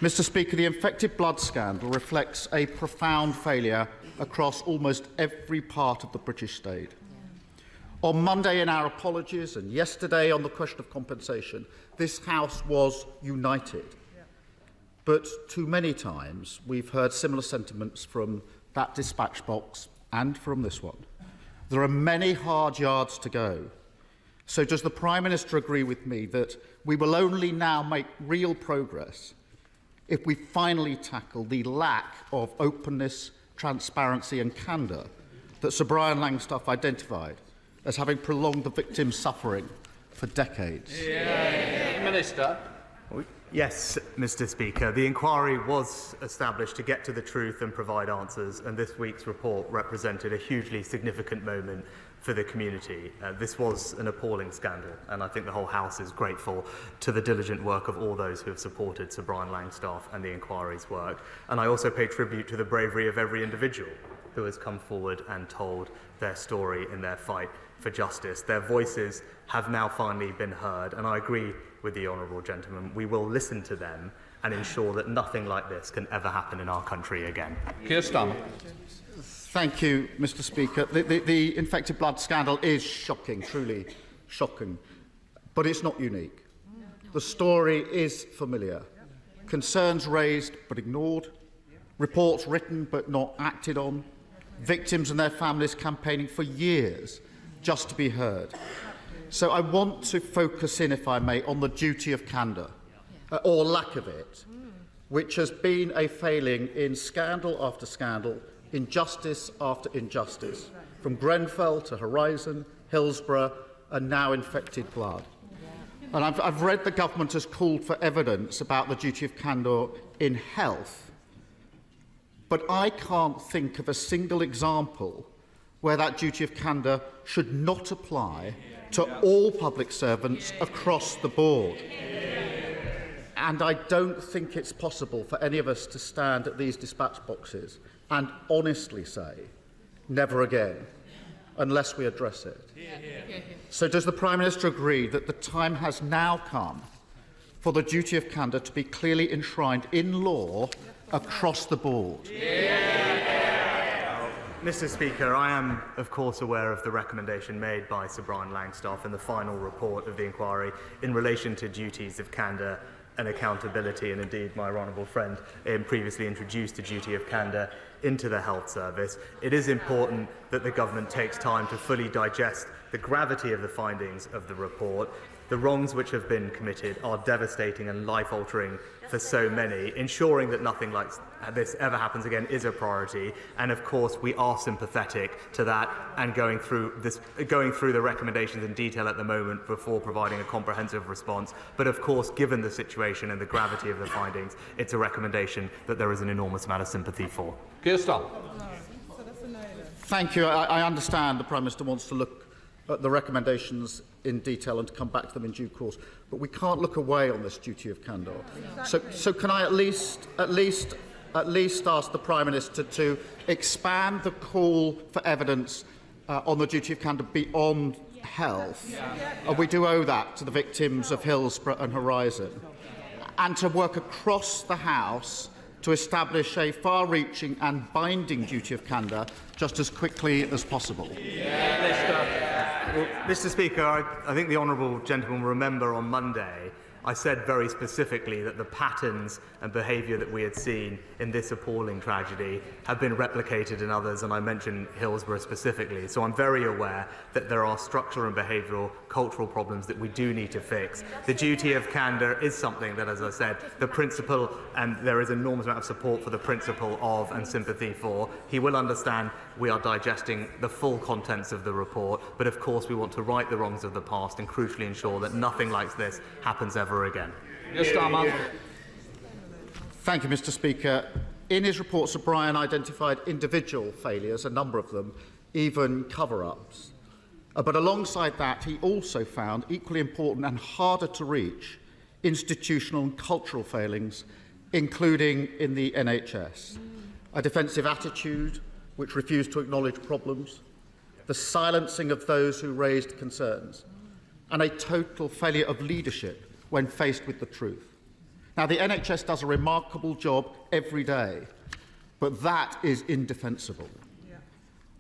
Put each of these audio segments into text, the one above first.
Mr. Speaker, the infected blood scandal reflects a profound failure across almost every part of the British state. On Monday in our apologies and yesterday on the question of compensation, this House was united. But too many times we've heard similar sentiments from that dispatch box and from this one. There are many hard yards to go. So does the Prime Minister agree with me that we will only now make real progress if we finally tackle the lack of openness, transparency and candour that Sir Brian Langstaff identified as having prolonged the victims' suffering for decades? Minister. Yes, Mr. Speaker. The inquiry was established to get to the truth and provide answers, and this week's report represented a hugely significant moment for the community. This was an appalling scandal, and I think the whole House is grateful to the diligent work of all those who have supported Sir Brian Langstaff and the inquiry's work. And I also pay tribute to the bravery of every individual who has come forward and told their story in their fight for justice. Their voices have now finally been heard, and I agree with the honourable gentleman. We will listen to them and ensure that nothing like this can ever happen in our country again. Keir Starmer. Thank you, Mr. Speaker. The infected blood scandal is shocking, truly shocking, but it's not unique. The story is familiar. Concerns raised but ignored, reports written but not acted on, victims and their families campaigning for years just to be heard. So I want to focus in, if I may, on the duty of candour, or lack of it, which has been a failing in scandal after scandal, injustice after injustice, from Grenfell to Horizon, Hillsborough, and now infected blood. And I've read the government has called for evidence about the duty of candour in health, but I can't think of a single example where that duty of candour should not apply to all public servants across the board. And I don't think it's possible for any of us to stand at these dispatch boxes and honestly say, never again, unless we address it. So does the Prime Minister agree that the time has now come for the duty of candour to be clearly enshrined in law across the board? Mr. Speaker, I am, of course, aware of the recommendation made by Sir Brian Langstaff in the final report of the inquiry in relation to duties of candour and accountability, and indeed my honourable friend previously introduced the duty of candour into the health service. It is important that the government takes time to fully digest the gravity of the findings of the report. The wrongs which have been committed are devastating and life-altering for so many. Ensuring that nothing like this ever happens again is a priority, and of course we are sympathetic to that and going through the recommendations in detail at the moment before providing a comprehensive response. But of course, given the situation and the gravity of the findings, it's a recommendation that there is an enormous amount of sympathy for. Keir Starmer. Thank you. I understand the Prime Minister wants to look at the recommendations in detail and to come back to them in due course, but we can't look away on this duty of candour. So can I at least ask the Prime Minister to expand the call for evidence on the duty of candour beyond health? We do owe that to the victims of Hillsborough and Horizon, and to work across the House to establish a far-reaching and binding duty of candour just as quickly as possible. Well, Mr. Speaker, I think the honourable gentleman will remember on Monday I said very specifically that the patterns and behaviour that we had seen in this appalling tragedy have been replicated in others, and I mentioned Hillsborough specifically. So I'm very aware that there are structural and behavioural cultural problems that we do need to fix. The duty of candour is something that, as I said, the principle, and there is an enormous amount of support for the principle of and sympathy for. He will understand we are digesting the full contents of the report, but of course we want to right the wrongs of the past and crucially ensure that nothing like this happens ever again. Thank you, Mr. Speaker. In his report, Sir Brian identified individual failures, a number of them, even cover-ups. But alongside that, he also found equally important and harder to reach institutional and cultural failings, including in the NHS. A defensive attitude which refused to acknowledge problems, the silencing of those who raised concerns, and a total failure of leadership when faced with the truth. Now, the NHS does a remarkable job every day, but that is indefensible.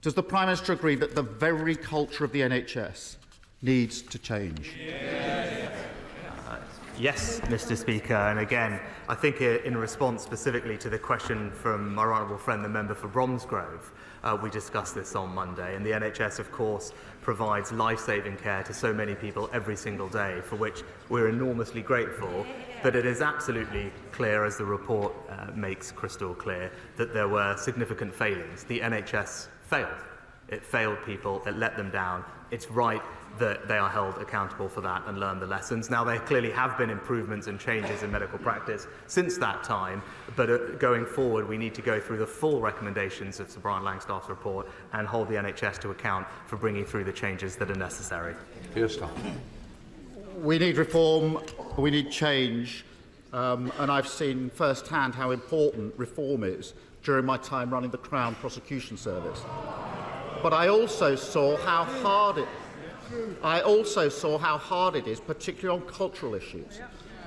Does the Prime Minister agree that the very culture of the NHS needs to change? Yes, Mr. Speaker, and again, I think in response specifically to the question from my honourable friend, the member for Bromsgrove, we discussed this on Monday, and the NHS, of course, provides life-saving care to so many people every single day, for which we're enormously grateful. But it is absolutely clear, as the report makes crystal clear, that there were significant failings. The NHS failed. It failed people, it let them down. It's right that they are held accountable for that and learn the lessons. Now, there clearly have been improvements and changes in medical practice since that time, but going forward, we need to go through the full recommendations of Sir Brian Langstaff's report and hold the NHS to account for bringing through the changes that are necessary. Keir Starmer. We need reform, we need change, and I've seen firsthand how important reform is during my time running the Crown Prosecution Service. But I also saw how hard it is, particularly on cultural issues.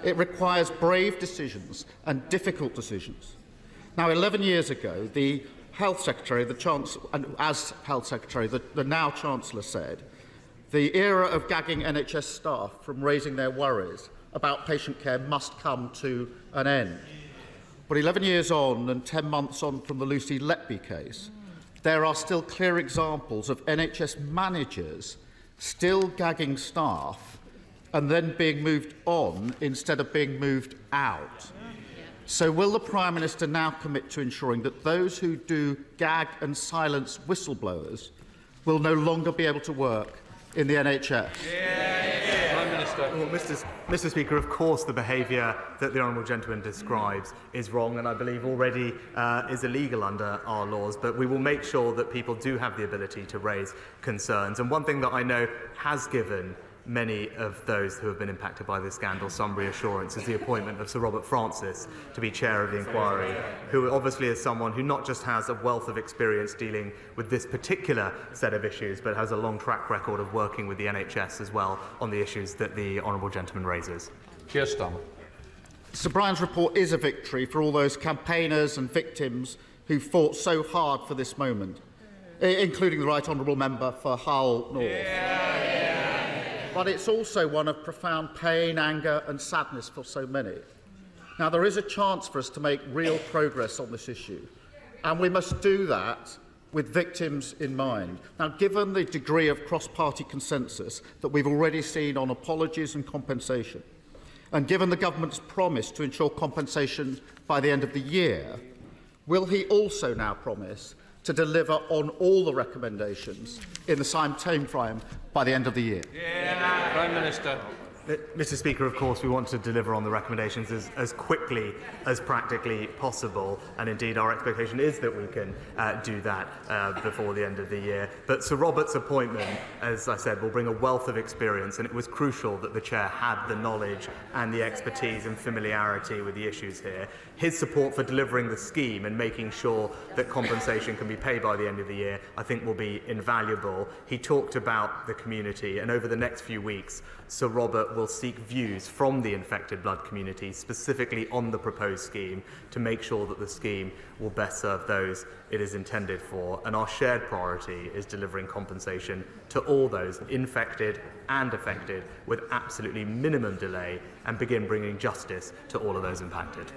It requires brave decisions and difficult decisions. Now, 11 years ago, the Health Secretary, the now Chancellor said, the era of gagging NHS staff from raising their worries about patient care must come to an end. But 11 years on and 10 months on from the Lucy Letby case, there are still clear examples of NHS managers still gagging staff and then being moved on instead of being moved out. So will the Prime Minister now commit to ensuring that those who do gag and silence whistleblowers will no longer be able to work in the NHS? Prime Minister. Well, Mr. Speaker, of course the behaviour that the honourable gentleman describes is wrong and I believe already is illegal under our laws, but we will make sure that people do have the ability to raise concerns. And one thing that I know has given many of those who have been impacted by this scandal some reassurance is the appointment of Sir Robert Francis to be chair of the inquiry, who obviously is someone who not just has a wealth of experience dealing with this particular set of issues, but has a long track record of working with the NHS as well on the issues that the honourable gentleman raises. Keir Starmer. Sir Brian's report is a victory for all those campaigners and victims who fought so hard for this moment, including the Right Honourable Member for Hull North. But it's also one of profound pain, anger and sadness for so many. Now, there is a chance for us to make real progress on this issue, and we must do that with victims in mind. Now, given the degree of cross-party consensus that we've already seen on apologies and compensation, and given the government's promise to ensure compensation by the end of the year, will he also now promise to deliver on all the recommendations in the same timeframe by the end of the year? Prime Minister. Mr. Speaker, of course, we want to deliver on the recommendations as quickly as practically possible, and indeed our expectation is that we can do that before the end of the year. But Sir Robert's appointment, as I said, will bring a wealth of experience, and it was crucial that the Chair had the knowledge and the expertise and familiarity with the issues here. His support for delivering the scheme and making sure that compensation can be paid by the end of the year, I think, will be invaluable. He talked about the community, and over the next few weeks, Sir Robert will seek views from the infected blood community, specifically on the proposed scheme, to make sure that the scheme will best serve those it is intended for. And our shared priority is delivering compensation to all those infected and affected with absolutely minimum delay, and begin bringing justice to all of those impacted.